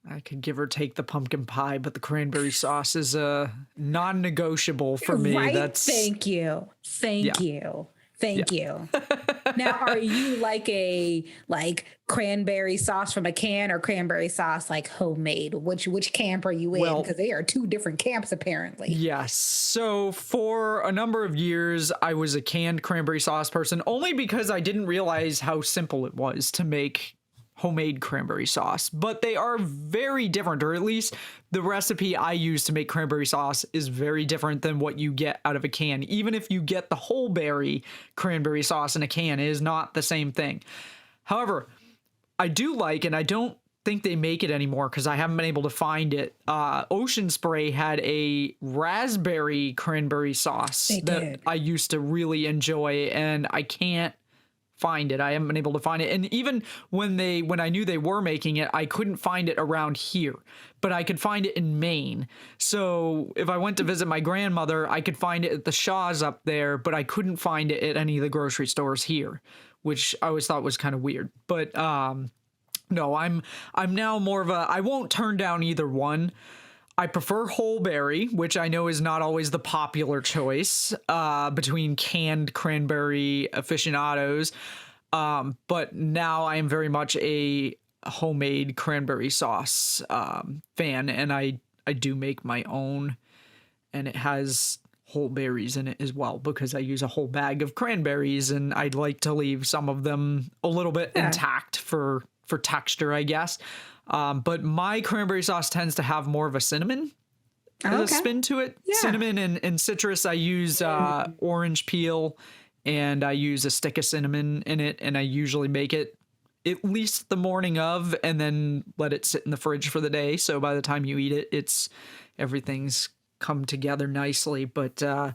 I could give or take the pumpkin pie, but the cranberry sauce is a non-negotiable for me. Right? That's Thank you. Thank you. Thank you. Now, are you like cranberry sauce from a can or cranberry sauce like homemade? Which camp are you in? Well, Because they are two different camps apparently. yes. So for a number of years, I was a canned cranberry sauce person, only because I didn't realize how simple it was to make homemade cranberry sauce. But they are very different, or at least the recipe I use to make cranberry sauce is very different than what you get out of a can. Even if you get the whole berry cranberry sauce in a can, it is not the same thing. However, I do like, and I don't think they make it anymore because I haven't been able to find it. Ocean Spray had a raspberry cranberry sauce that I used to really enjoy, and I can't find it. I haven't been able to find it. And even when I knew they were making it, I couldn't find it around here, but I could find it in Maine. So if I went to visit my grandmother, I could find it at the Shaw's up there, but I couldn't find it at any of the grocery stores here, which I always thought was kind of weird. But no, I'm now more of I won't turn down either one. I prefer whole berry, which I know is not always the popular choice between canned cranberry aficionados. But now I am very much a homemade cranberry sauce fan, and I do make my own, and it has whole berries in it as well because I use a whole bag of cranberries, and I'd like to leave some of them a little bit intact for texture, I guess. But my cranberry sauce tends to have more of a cinnamon as a spin to it. Yeah. Cinnamon and citrus. I use orange peel, and I use a stick of cinnamon in it, and I usually make it at least the morning of and then let it sit in the fridge for the day. So by the time you eat it, everything's come together nicely. But yeah,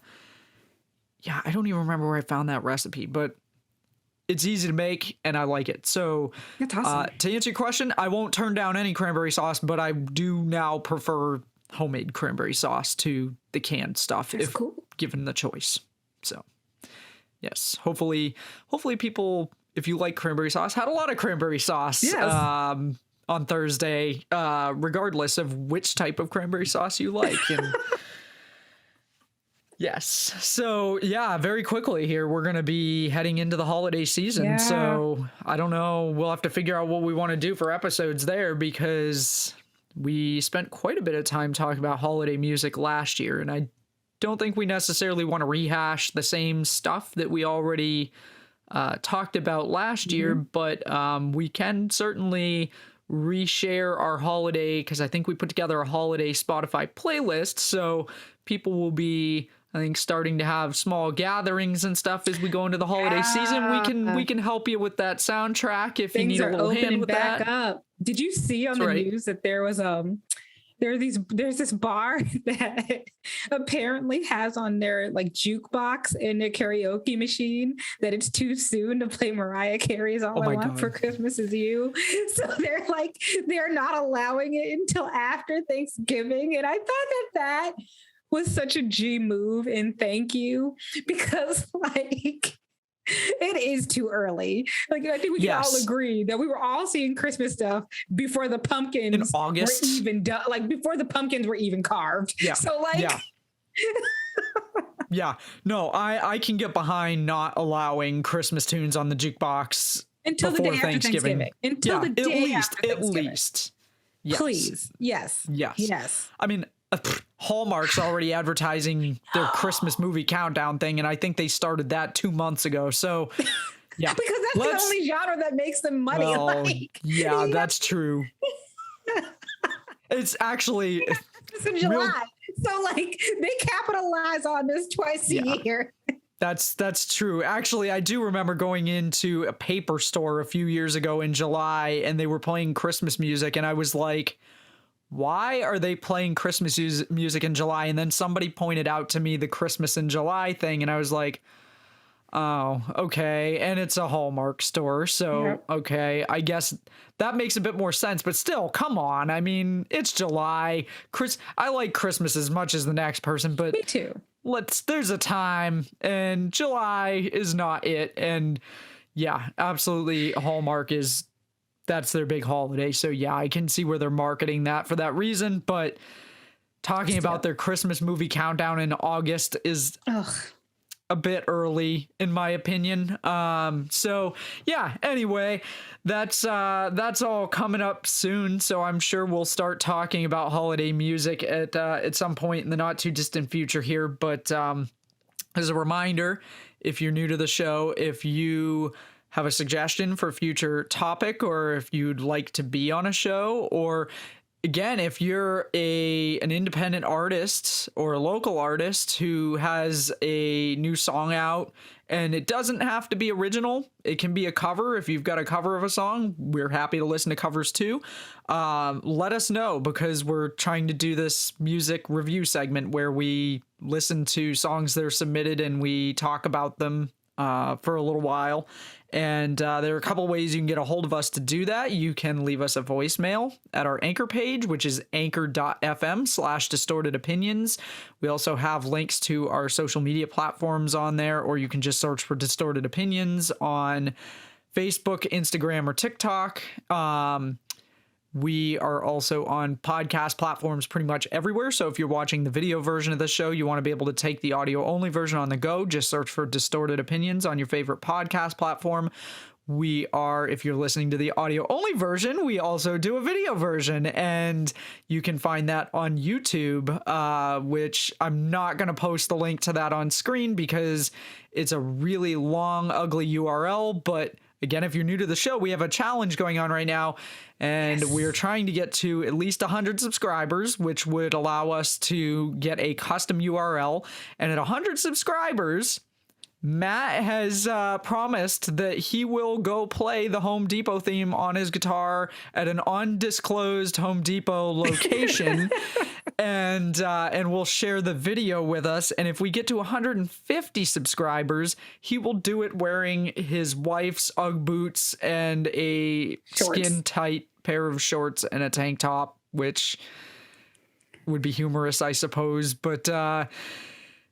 I don't even remember where I found that recipe, but it's easy to make, and I like it. So that's awesome. To answer your question, I won't turn down any cranberry sauce, but I do now prefer homemade cranberry sauce to the canned stuff if given the choice. So yes, hopefully people, if you like cranberry sauce, had a lot of cranberry sauce on Thursday, regardless of which type of cranberry sauce you like. And yes. So yeah, very quickly here, we're going to be heading into the holiday season. Yeah. So I don't know. We'll have to figure out what we want to do for episodes there because we spent quite a bit of time talking about holiday music last year. And I don't think we necessarily want to rehash the same stuff that we already talked about last year, but we can certainly reshare our holiday because I think we put together a holiday Spotify playlist. So people will be, I think, starting to have small gatherings and stuff as we go into the holiday season. We can help you with that soundtrack if you need a little hand with that. Up. Did you see on the news that there was there's this bar that apparently has on their like jukebox in their karaoke machine that it's too soon to play Mariah Carey's All I Want for Christmas Is You. So they're not allowing it until after Thanksgiving. And I thought that was such a G move, and thank you, because like it is too early. Like I think we can all agree that we were all seeing Christmas stuff before the pumpkins in August were even done, like before the pumpkins were even carved. Yeah. So like yeah. No, I can get behind not allowing Christmas tunes on the jukebox until the day after Thanksgiving. Until the day after Thanksgiving. At least. Yes. Please. Yes. I mean, Hallmark's already advertising their Christmas movie countdown thing, and I think they started that 2 months ago. So, yeah, because that's the only genre that makes them money. Well, yeah, that's true. It's actually it's in July, so like they capitalize on this twice a year. That's true. Actually, I do remember going into a paper store a few years ago in July, and they were playing Christmas music, and I was like, why are they playing Christmas music in July? And then somebody pointed out to me the Christmas in July thing, and I was like, Oh, okay. And it's a Hallmark store. So, Yep. okay. I guess that makes a bit more sense, but still, come on. I mean, it's July. I like Christmas as much as the next person, but Me too. there's a time, and July is not it. And yeah, absolutely. Hallmark that's their big holiday. So yeah, I can see where they're marketing that for that reason, but talking about their Christmas movie countdown in August is Ugh. a bit early in my opinion. So yeah, anyway, that's all coming up soon. So I'm sure we'll start talking about holiday music at some point in the not too distant future here. But as a reminder, if you're new to the show, if you have a suggestion for a future topic, or if you'd like to be on a show, or again, if you're an independent artist or a local artist who has a new song out, and it doesn't have to be original, it can be a cover. If you've got a cover of a song, we're happy to listen to covers too. Let us know, because we're trying to do this music review segment where we listen to songs that are submitted and we talk about them for a little while. And there are a couple ways you can get a hold of us to do that. You can leave us a voicemail at our Anchor page, which is anchor.fm/distortedopinions. We also have links to our social media platforms on there, or you can just search for Distorted Opinions on Facebook, Instagram, or TikTok. We are also on podcast platforms pretty much everywhere. So if you're watching the video version of the show, you want to be able to take the audio only version on the go, just search for Distorted Opinions on your favorite podcast platform. We are, if you're listening to the audio only version, we also do a video version, and you can find that on YouTube, which I'm not going to post the link to that on screen because it's a really long, ugly URL. But again, if you're new to the show, we have a challenge going on right now, and we're trying to get to at least 100 subscribers, which would allow us to get a custom URL. And at 100 subscribers, Matt has promised that he will go play the Home Depot theme on his guitar at an undisclosed Home Depot location, and will share the video with us. And if we get to 150 subscribers, he will do it wearing his wife's Ugg boots and a skin tight pair of shorts and a tank top, which would be humorous, I suppose. But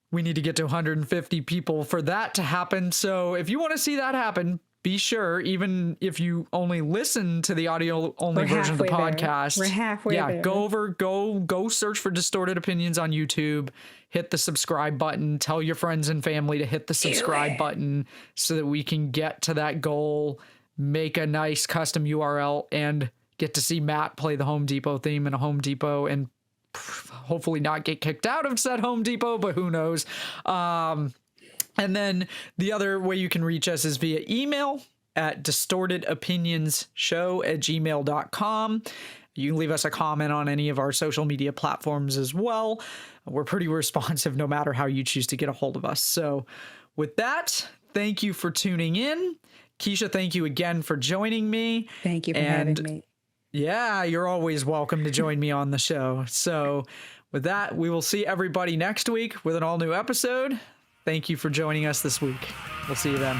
we need to get to 150 people for that to happen. So if you want to see that happen, be sure, even if you only listen to the audio only version of the podcast, we're halfway there. Go search for Distorted Opinions on YouTube, hit the subscribe button, tell your friends and family to hit the subscribe button so that we can get to that goal, make a nice custom URL, and get to see Matt play the Home Depot theme in a Home Depot, and hopefully not get kicked out of said Home Depot, but who knows. And then the other way you can reach us is via email at distortedopinionsshow@gmail.com. You can leave us a comment on any of our social media platforms as well. We're pretty responsive no matter how you choose to get a hold of us. So with that, thank you for tuning in. Keisha, thank you again for joining me. Thank you for having me. Yeah, you're always welcome to join me on the show. So with that, we will see everybody next week with an all new episode. Thank you for joining us this week. We'll see you then.